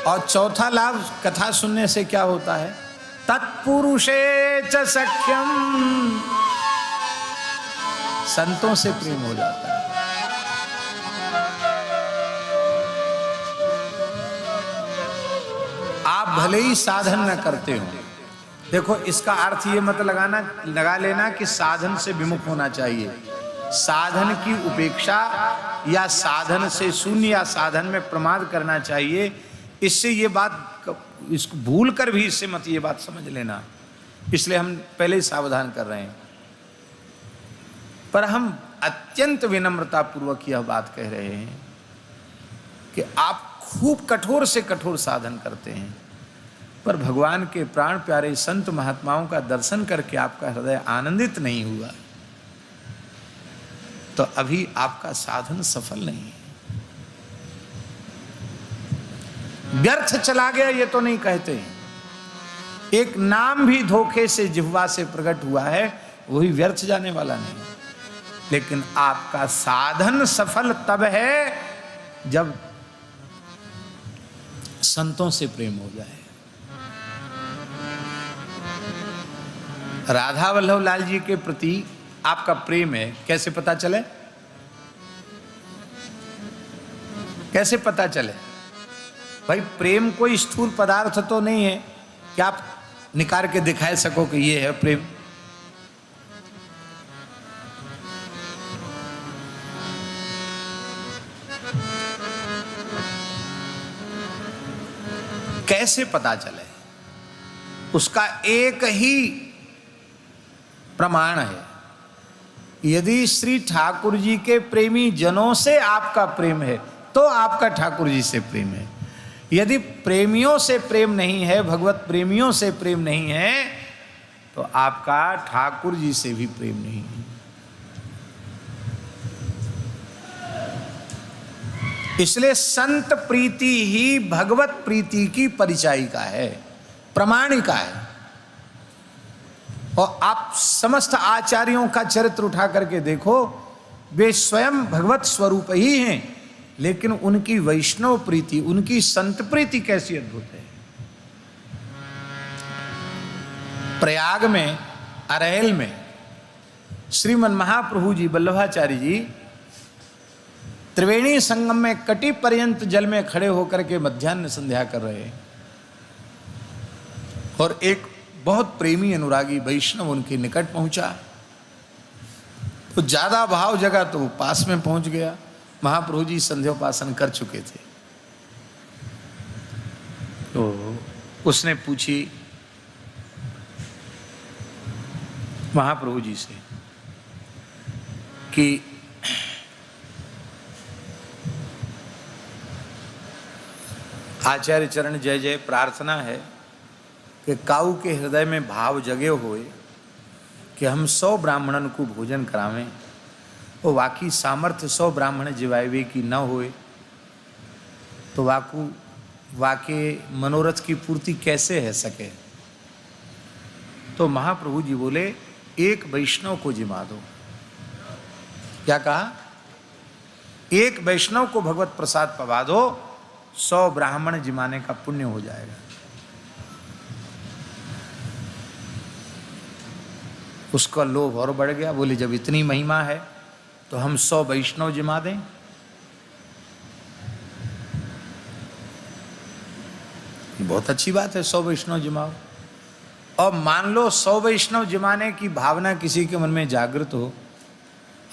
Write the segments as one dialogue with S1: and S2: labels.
S1: और चौथा लाभ कथा सुनने से क्या होता है? तत्पुरुषे च सख्यम, संतों से प्रेम हो जाता है। आप भले ही साधन न करते हो, देखो इसका अर्थ ये मत लगा लेना कि साधन से विमुख होना चाहिए। साधन की उपेक्षा या साधन से शून्य या साधन में प्रमाद करना चाहिए। इससे ये बात, इसको भूल कर भी इससे मत ये बात समझ लेना, इसलिए हम पहले ही सावधान कर रहे हैं। पर हम अत्यंत विनम्रता पूर्वक यह बात कह रहे हैं कि आप खूब कठोर से कठोर साधन करते हैं, पर भगवान के प्राण प्यारे संत महात्माओं का दर्शन करके आपका हृदय आनंदित नहीं हुआ, तो अभी आपका साधन सफल नहीं है। व्यर्थ चला गया ये तो नहीं कहते, एक नाम भी धोखे से जिह्वा से प्रकट हुआ है, वही व्यर्थ जाने वाला नहीं। लेकिन आपका साधन सफल तब है जब संतों से प्रेम हो जाए। राधा वल्लभ लाल जी के प्रति आपका प्रेम है, कैसे पता चले? कैसे पता चले? भाई प्रेम कोई स्थूल पदार्थ तो नहीं है कि आप निकाल के दिखा सको कि ये है प्रेम। कैसे पता चले? उसका एक ही प्रमाण है, यदि श्री ठाकुर जी के प्रेमी जनों से आपका प्रेम है तो आपका ठाकुर जी से प्रेम है। यदि प्रेमियों से प्रेम नहीं है, भगवत प्रेमियों से प्रेम नहीं है, तो आपका ठाकुर जी से भी प्रेम नहीं है। इसलिए संत प्रीति ही भगवत प्रीति की परिचायिका है, प्रमाणिका है। और आप समस्त आचार्यों का चरित्र उठा करके देखो, वे स्वयं भगवत स्वरूप ही हैं, लेकिन उनकी वैष्णव प्रीति, उनकी संत प्रीति कैसी अद्भुत है। प्रयाग में, अरहल में श्रीमन महाप्रभु जी, वल्लभाचार्य जी त्रिवेणी संगम में कटी पर्यंत जल में खड़े होकर के मध्याह्न संध्या कर रहे हैं, और एक बहुत प्रेमी अनुरागी वैष्णव उनके निकट पहुंचा। तो ज्यादा भाव जगा तो वो पास में पहुंच गया। महाप्रभु जी संध्योपासन कर चुके थे, तो उसने पूछी महाप्रभु जी से कि आचार्य चरण जय जय, प्रार्थना है कि काऊ के हृदय में भाव जगे हुए कि हम 100 ब्राह्मणन को भोजन करावें, वो वाकई सामर्थ्य 100 ब्राह्मण जिवावे की न होए तो वाके मनोरथ की पूर्ति कैसे है सके। तो महाप्रभु जी बोले, एक वैष्णव को जिमा दो। क्या कहा? एक वैष्णव को भगवत प्रसाद पवा दो, 100 ब्राह्मण जिमाने का पुण्य हो जाएगा। उसका लोभ और बढ़ गया, बोले जब इतनी महिमा है तो हम 100 वैष्णव जिमा दें। बहुत अच्छी बात है, 100 वैष्णव जिमाओ। और मान लो 100 वैष्णव जिमाने की भावना किसी के मन में जागृत हो,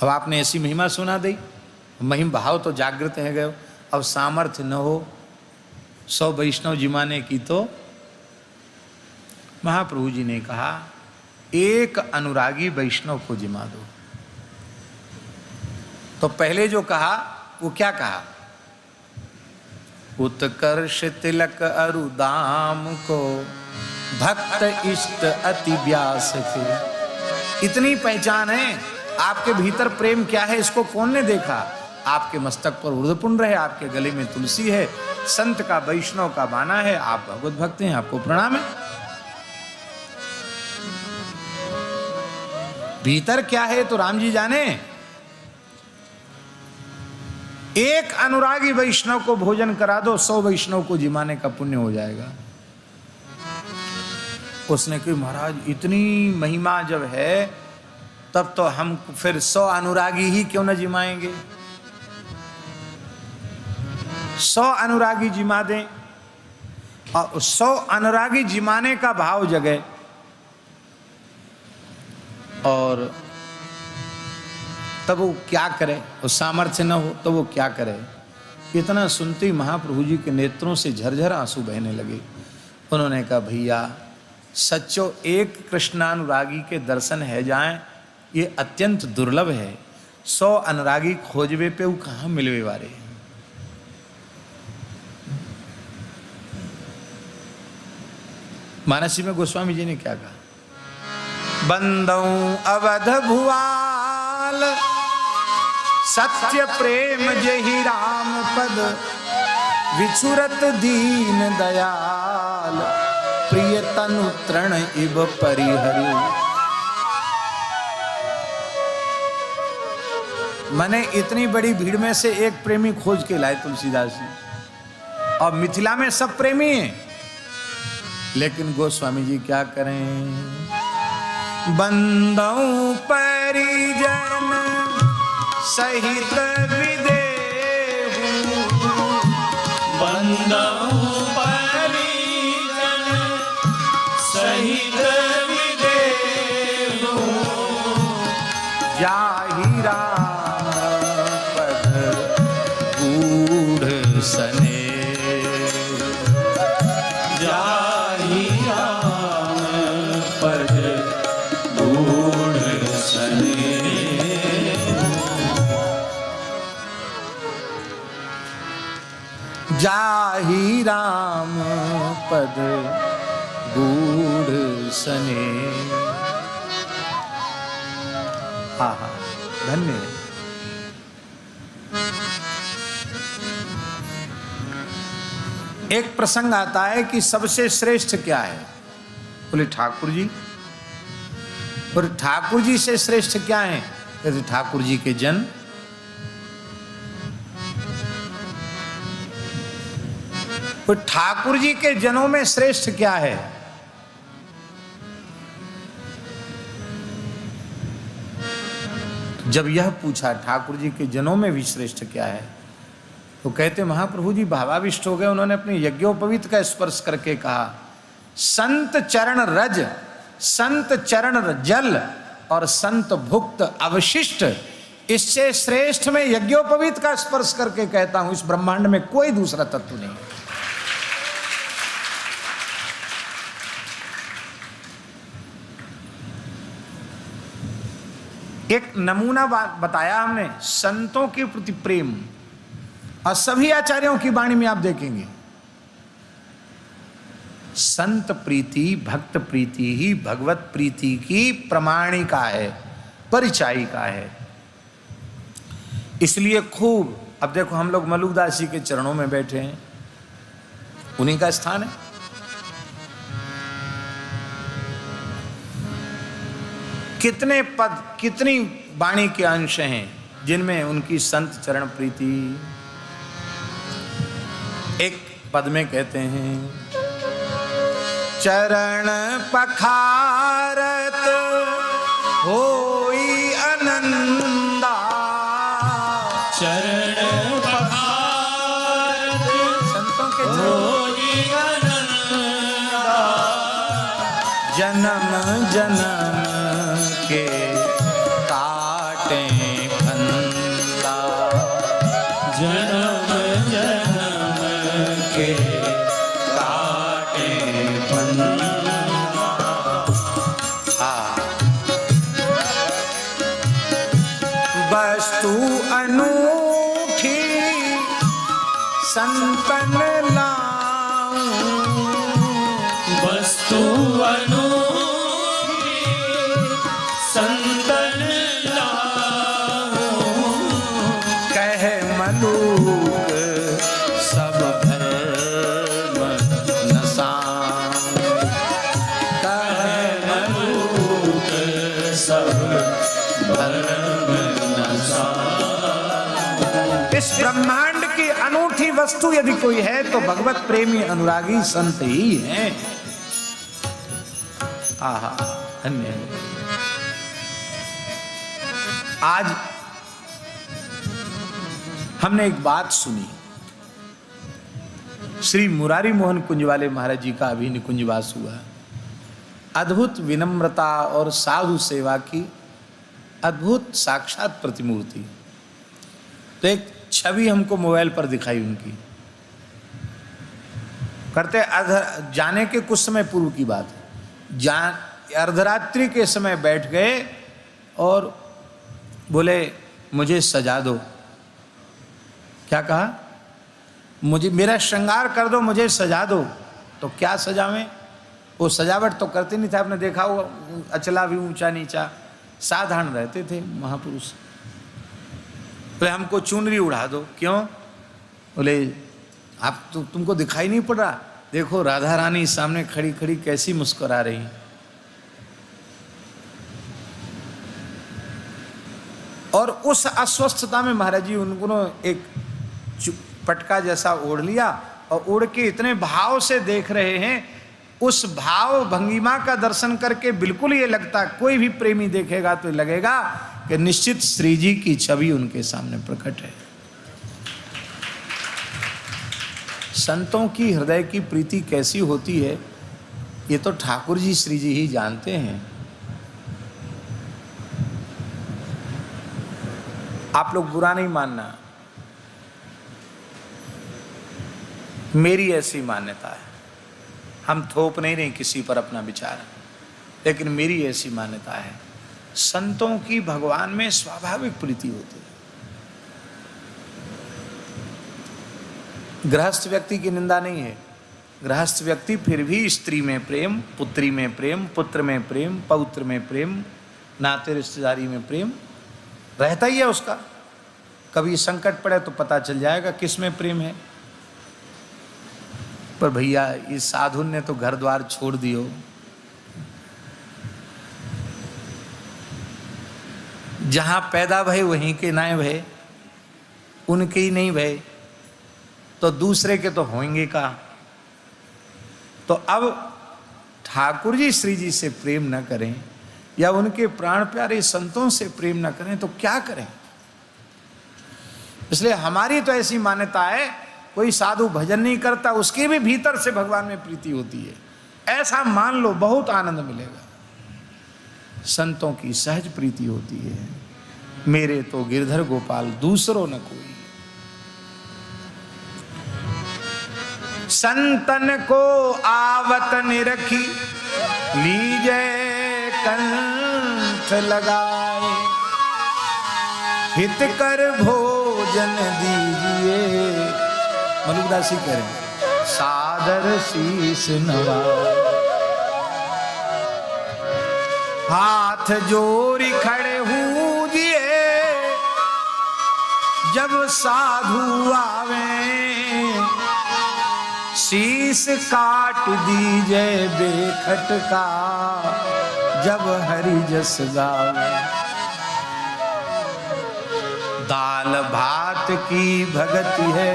S1: अब आपने ऐसी महिमा सुना दी, महिम भाव तो जागृत है गए, अब सामर्थ्य न हो 100 वैष्णव जिमाने की, तो महाप्रभु जी ने कहा एक अनुरागी वैष्णव को जिमा दो। तो पहले जो कहा वो क्या कहा? उत्कर्ष तिलक अरुदाम को भक्त इष्ट अति व्यास के। इतनी पहचान है, आपके भीतर प्रेम क्या है इसको कौन ने देखा? आपके मस्तक पर उर्धपुंड है, आपके गले में तुलसी है, संत का वैष्णव का बाना है, आप भगवत भक्त हैं, आपको प्रणाम है। भीतर क्या है तो राम जी जाने। एक अनुरागी वैष्णव को भोजन करा दो, 100 वैष्णव को जिमाने का पुण्य हो जाएगा। उसने कहा महाराज इतनी महिमा जब है तब तो हम फिर 100 अनुरागी ही क्यों न जिमाएंगे, 100 अनुरागी जिमा दें। और 100 अनुरागी जिमाने का भाव जगे और तब वो क्या करे, वो सामर्थ्य न हो तो वो क्या करे। इतना सुनते ही महाप्रभु जी के नेत्रों से झरझर आंसू बहने लगे। उन्होंने कहा भैया सच्चो एक कृष्णानुरागी के दर्शन है जाएं ये अत्यंत दुर्लभ है, 100 अनुरागी खोजवे पे वो कहाँ मिलवे वाले। मानसी में गोस्वामी जी ने क्या कहा, बंदऊ अवध भुआल सत्य प्रेम जहि राम पद विचुरत दीन दयाल प्रिय तनु तृण इब परिहरि। मैंने इतनी बड़ी भीड़ में से एक प्रेमी खोज के लाए तुलसीदास जी, और मिथिला में सब प्रेमी हैं, लेकिन गोस्वामी जी क्या करें, बंदों परिजन सहित विदेहु,
S2: बंदों परिजन सहित विदेहु,
S1: जाहि राम पद गूढ़ सनेहु,
S2: जाहि राम पद गूढ़ सनेहु।
S1: जाहि राम पद गूढ़ सनेहु। हा हा धन्य है। एक प्रसंग आता है कि सबसे श्रेष्ठ क्या है, बोले ठाकुर जी। और ठाकुर जी से श्रेष्ठ क्या है, कहते ठाकुर जी के जन। तो ठाकुर जी के जनों में श्रेष्ठ क्या है, जब यह पूछा ठाकुर जी के जनों में भी श्रेष्ठ क्या है, तो कहते महाप्रभु जी भावाविष्ट हो गए। उन्होंने अपने यज्ञोपवीत का स्पर्श करके कहा, संत चरण रज, संत चरण जल और संत भुक्त अवशिष्ट, इससे श्रेष्ठ में यज्ञोपवीत का स्पर्श करके कहता हूं, इस ब्रह्मांड में कोई दूसरा तत्व नहीं। एक नमूना बताया हमने संतों के प्रति प्रेम, और सभी आचार्यों की वाणी में आप देखेंगे संत प्रीति भक्त प्रीति ही भगवत प्रीति की प्रमाणिका है, परिचायिका है। इसलिए खूब, अब देखो हम लोग मलुकदास जी के चरणों में बैठे हैं, उन्हीं का स्थान है। कितने पद, कितनी वाणी के अंश हैं जिनमें उनकी संत चरण प्रीति। एक पद में कहते हैं, चरण पखारत होई आनंदा,
S2: चरण पखारत
S1: संतों के
S2: होई आनंदा,
S1: जन्म जन्म के काटे फंदा,
S2: जन्म जन्म के काटे फंदा।
S1: वस्तु अनूठी संतन लाऊं,
S2: वस्तु अनूठी संतन लाऊं,
S1: कह मलूक सब धर्म नसाऊं, कह
S2: मलूक सब धर्म नसाऊं।
S1: इस ब्रह्मांड की अनूठी वस्तु यदि कोई है तो भगवत प्रेमी अनुरागी संत ही हैं। आहा, धन्य है। आज हमने एक बात सुनी, श्री मुरारी मोहन कुंज वाले महाराज जी का अभी निकुंजवास हुआ। अद्भुत विनम्रता और साधु सेवा की अद्भुत साक्षात प्रतिमूर्ति। तो एक छवि हमको मोबाइल पर दिखाई उनकी, करते जाने के कुछ समय पूर्व की बात है। अर्धरात्रि के समय बैठ गए और बोले मुझे सजा दो। क्या कहा? मुझे मेरा श्रृंगार कर दो, मुझे सजा दो। तो क्या सजावें? वो सजावट तो करते नहीं थे, आपने देखा हो, अचला भी ऊंचा नीचा, साधारण रहते थे महापुरुष। बोले हमको चुनरी उड़ा दो। क्यों? बोले आप तुमको दिखाई नहीं पड़ रहा? देखो राधा रानी सामने खड़ी खड़ी कैसी मुस्कुरा रही। और उस अस्वस्थता में महाराज जी उनको एक पटका जैसा ओढ़ लिया और उड़ के इतने भाव से देख रहे हैं। उस भाव भंगिमा का दर्शन करके बिल्कुल ये लगता, कोई भी प्रेमी देखेगा तो लगेगा कि निश्चित श्री जी की छवि उनके सामने प्रकट है। संतों की हृदय की प्रीति कैसी होती है ये तो ठाकुर जी श्री जी ही जानते हैं। आप लोग बुरा नहीं मानना, मेरी ऐसी मान्यता है। हम थोप नहीं रहे किसी पर अपना विचार, लेकिन मेरी ऐसी मान्यता है, संतों की भगवान में स्वाभाविक प्रीति होती है। गृहस्थ व्यक्ति की निंदा नहीं है। गृहस्थ व्यक्ति फिर भी स्त्री में प्रेम, पुत्री में प्रेम, पुत्र में प्रेम, पौत्र में प्रेम, नाते रिश्तेदारी में प्रेम रहता ही है उसका। कभी संकट पड़े तो पता चल जाएगा किस में प्रेम है। पर भैया इस साधु ने तो घर द्वार छोड़ दियो। जहां पैदा भय वहीं के ना भय, उनके ही नहीं भय तो दूसरे के तो होंगे का। तो अब ठाकुर जी श्री जी से प्रेम न करें या उनके प्राण प्यारे संतों से प्रेम न करें तो क्या करें? इसलिए हमारी तो ऐसी मान्यता है, कोई साधु भजन नहीं करता उसके भी भीतर से भगवान में प्रीति होती है, ऐसा मान लो, बहुत आनंद मिलेगा। संतों की सहज प्रीति होती है। मेरे तो गिरधर गोपाल दूसरों न कोई। संतन को आवत निरखी लीजे कंठ लगाए, हित कर भोजन दीजिए। मलुकदासी करें, सादर शीश नवाए, हाथ जोड़ी खड़े हुए जब साधु आवे, शीश काट दीजे बेखट का जब हरि जस गावे। दाल भात की भगति है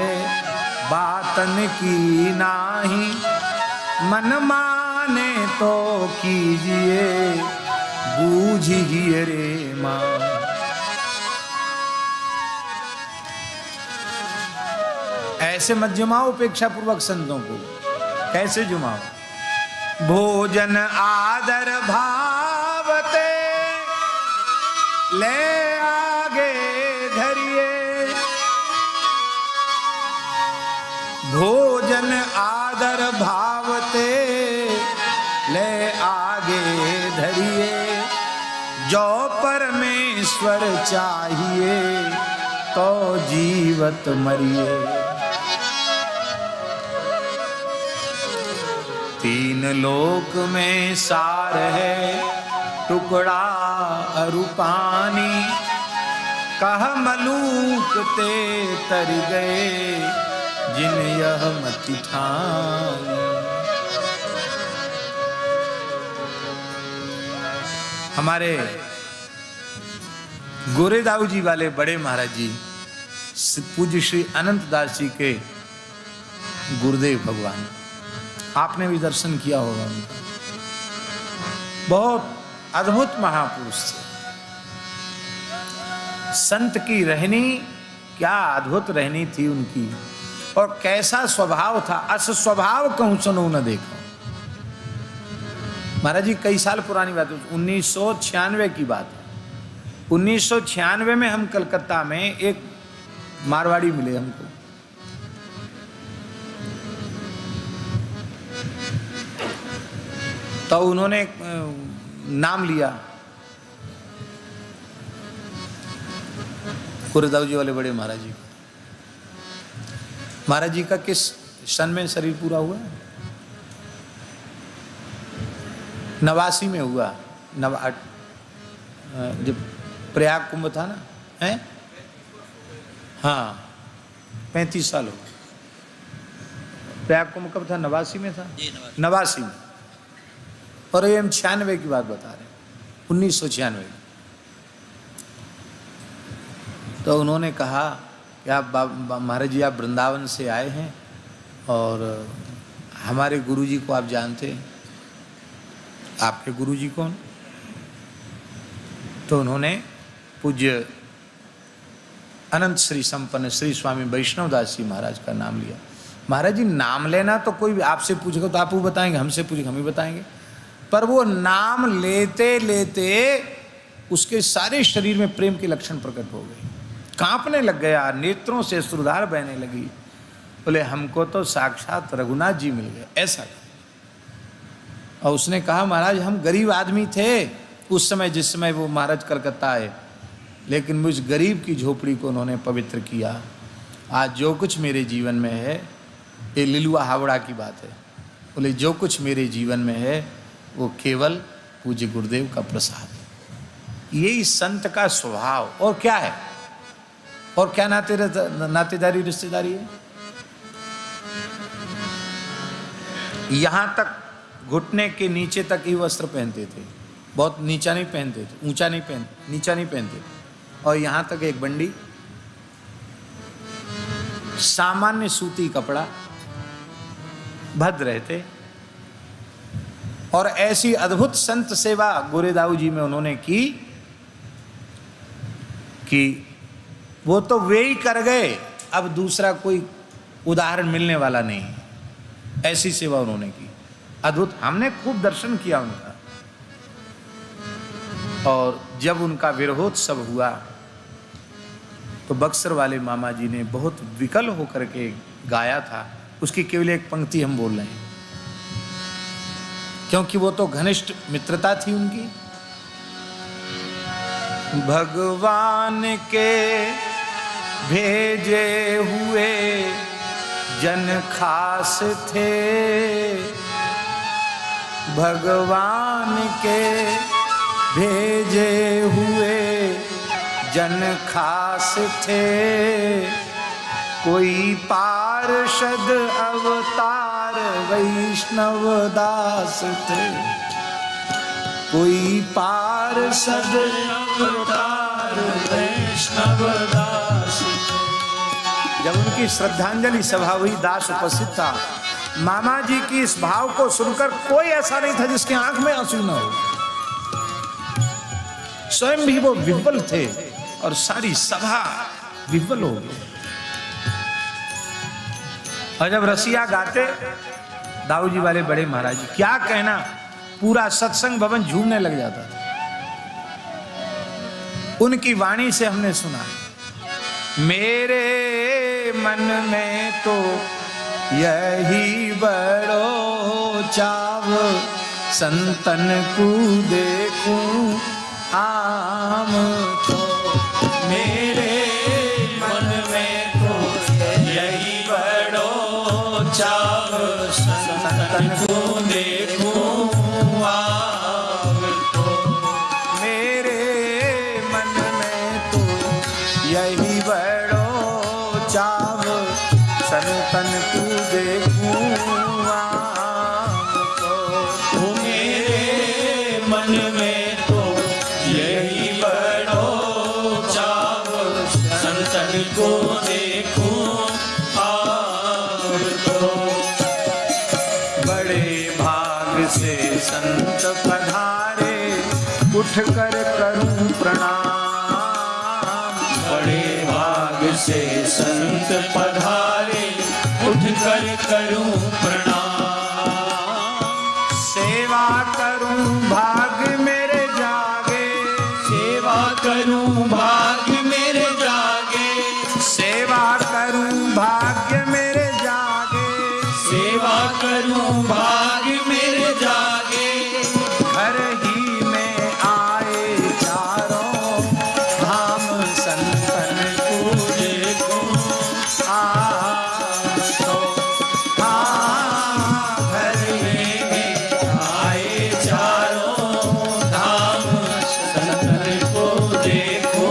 S1: बातन की नाही, मन माने तो कीजिए बूझिए रे मां। ऐसे मत जुमाओ उपेक्षा पूर्वक संतों को। कैसे जुमाओ? भोजन आदर भावते ले आगे धरिए, भोजन आदर भावते ले आगे धरिए, जो परमेश्वर चाहिए तो जीवत मरिए। तीन लोक में सार है टुकड़ा अरु पानी, कह मलूक ते तर गए जिन यह मति ठानी। हमारे गोरेदाऊ जी वाले बड़े महाराज जी पूज्य श्री अनंत दास जी के गुरुदेव भगवान, आपने भी दर्शन किया होगा उनका। बहुत अद्भुत महापुरुष थे। संत की रहनी क्या अद्भुत रहनी थी उनकी, और कैसा स्वभाव था। अस स्वभाव कहूं सुनो न देखो। महाराज जी कई साल पुरानी बात है, 1996 की बात है। 1996 में हम कलकत्ता में एक मारवाड़ी मिले हमको, तो उन्होंने नाम लिया, गुरुदेव जी वाले बड़े महाराज जी। महाराज जी का किस सन में शरीर पूरा हुआ? 89 में हुआ। जब प्रयाग कुंभ था ना, है हाँ 35 साल हो गए। प्रयाग कुंभ कब था? 89 में था, 89 में। और ये हम 96 की बात बता रहे हैं, 1996। तो उन्होंने कहा कि आप महाराज जी आप वृंदावन से आए हैं और हमारे गुरुजी को आप जानते हैं। आपके गुरुजी कौन? तो उन्होंने पूज्य अनंत श्री संपन्न श्री स्वामी वैष्णव दास जी महाराज का नाम लिया। महाराज जी नाम लेना तो कोई भी आपसे पूछेगा तो आप वो बताएंगे, हमसे पूछेगा हम ही बताएंगे, पर वो नाम लेते लेते उसके सारे शरीर में प्रेम के लक्षण प्रकट हो गए, कांपने लग गया, नेत्रों से अश्रुधार बहने लगी। बोले हमको तो साक्षात रघुनाथ जी मिल गए, ऐसा। और उसने कहा महाराज हम गरीब आदमी थे उस समय, जिस समय वो महाराज कलकत्ता आए, लेकिन मुझ गरीब की झोपड़ी को उन्होंने पवित्र किया। आज जो कुछ मेरे जीवन में है, ये लिलुआ हावड़ा की बात है, बोले जो कुछ मेरे जीवन में है वो केवल पूज्य गुरुदेव का प्रसाद है। यही संत का स्वभाव। और क्या है? और क्या नातेदारी रिश्तेदारी है? यहां तक घुटने के नीचे तक ही वस्त्र पहनते थे, बहुत नीचा नहीं पहनते थे, ऊंचा नहीं नीचा नहीं पहनते थे। और यहां तक एक बंडी, सामान्य सूती कपड़ा, भद्र रहते। और ऐसी अद्भुत संत सेवा गोरेदाऊ जी में उन्होंने की कि वो तो वे ही कर गए, अब दूसरा कोई उदाहरण मिलने वाला नहीं। ऐसी सेवा उन्होंने की, अद्भुत। हमने खूब दर्शन किया उनका। और जब उनका विरहोत्सव हुआ तो बक्सर वाले मामा जी ने बहुत विकल होकर के गाया था। उसकी केवल एक पंक्ति हम बोल रहे हैं, क्योंकि वो तो घनिष्ठ मित्रता थी उनकी। भगवान के भेजे हुए जन खास थे, भगवान के भेजे हुए जन खास थे। कोई पार्षद अवतार वैष्णव दास थे, कोई पार्षद अवतार वैष्णव दास। जब उनकी श्रद्धांजलि सभा हुई, दास उपस्थित था। मामा जी की इस भाव को सुनकर कोई ऐसा नहीं था जिसके आंख में आंसू न हो। स्वयं भी वो विह्वल थे और सारी सभा विह्वल हो गई। और जब रसिया गाते दाऊ जी वाले बड़े महाराज जी, क्या कहना, पूरा सत्संग भवन झूमने लग जाता था। उनकी वाणी से हमने सुना, मेरे मन में तो यही बड़ो चाव, संतन को देखूं आम तो।
S2: मेरे मन में तो यही बड़ो चाव, संतन को देखूं आम तो।
S1: मेरे मन में तो यही बड़ो चाव, संतन को देखूं आम तो।
S2: मेरे मन में तो यही बड़ो चाव, संतन को
S1: कर करूं प्रणाम।
S2: बड़े भाग से संत पधारे, उठ कर करूं प्रणाम।
S1: सेवा करूं भाग्य मेरे जागे,
S2: सेवा करूं भाग्य मेरे जागे,
S1: सेवा करूं भाग्य मेरे जागे,
S2: सेवा करूं भाग्य मेरे जागे।
S1: घर ही में आए चारों धाम संतन को देखो। घर ही में
S2: आए चारों धाम संतन को देखो।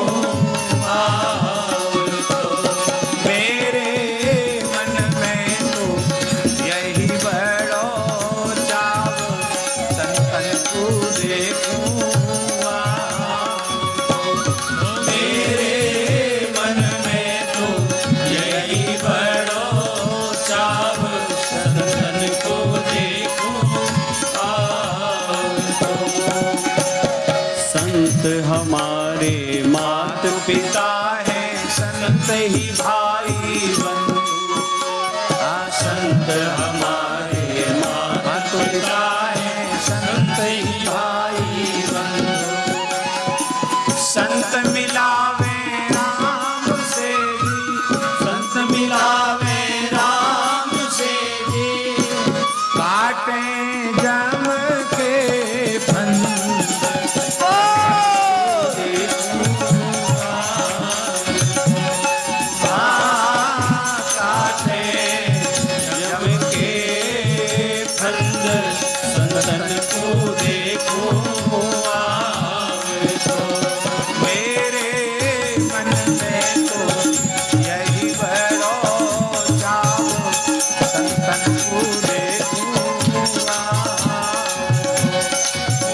S2: आओ तो
S1: मेरे मन में तो यही बड़ो चाव संतन को देखूं।
S2: मेरे मन में तो यही बड़ो चाव संतन को देखूं। आओ तो संत हमारे मात पिता
S1: है संत ही भाई बंधु।
S2: संत हमारे मात पिता
S1: है संत ही भाई बंधु। संत मिलावे राम से जी,
S2: संत मिलावे राम से जी।
S1: काटे जम के फंद।
S2: काटे जम के फंद संतन को देखो। आवे तो
S1: मेरे मन में तो यही बड़ो चाव संतन को देखूं।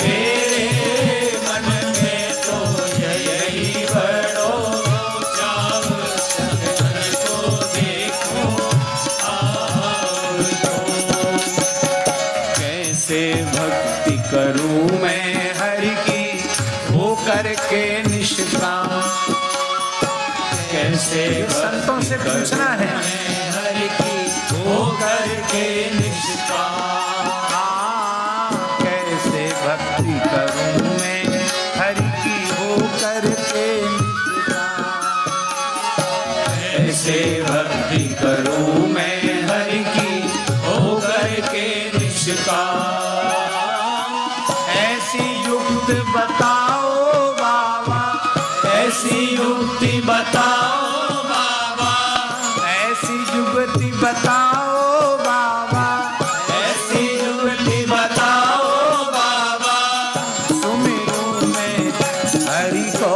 S2: मेरे मन में तो यही बड़ो चाव संतन को देखो। आओ तो कैसे भक्ति करूं मैं
S1: हरि की हो करके निष्काम।
S2: कैसे
S1: संतों से पूछना है
S2: हरि की हो करके निष्काम।
S1: कैसे भक्ति करूं मैं हरि की हो करके निष्काम।
S2: कैसे भक्ति करूं मैं हरि की हो करके निष्काम।
S1: ऐसी युक्त बताओ बाबा,
S2: ऐसी युक्ति बताओ बाबा,
S1: ऐसी युक्ति बताओ बाबा।
S2: ऐसी युक्ति बताओ बाबा।
S1: सुमिरूं मैं हरि को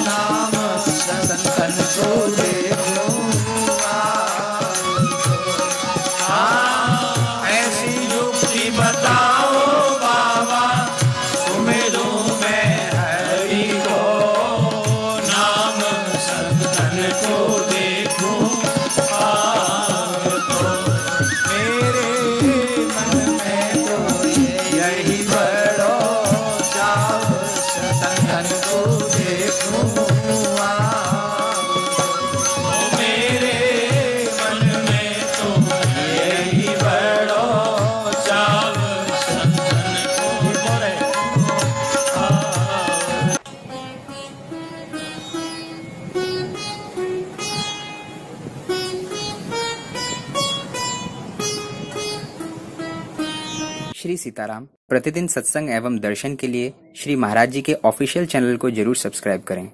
S1: नाम संतन को देखूं। ऐसी युक्ति
S2: बताओ बाबा, सुमिरूं मैं हरि को नाम संतन को देखूं। आओ तो
S1: मेरे मन में तो यही बड़ो चाव संतन को देखूं।
S2: मेरे मन में तो यही बड़ो चाव संतन को देखूं।
S3: श्री सीताराम प्रतिदिन सत्संग एवं दर्शन के लिए श्री महाराज जी के ऑफिशियल चैनल को जरूर सब्सक्राइब करें।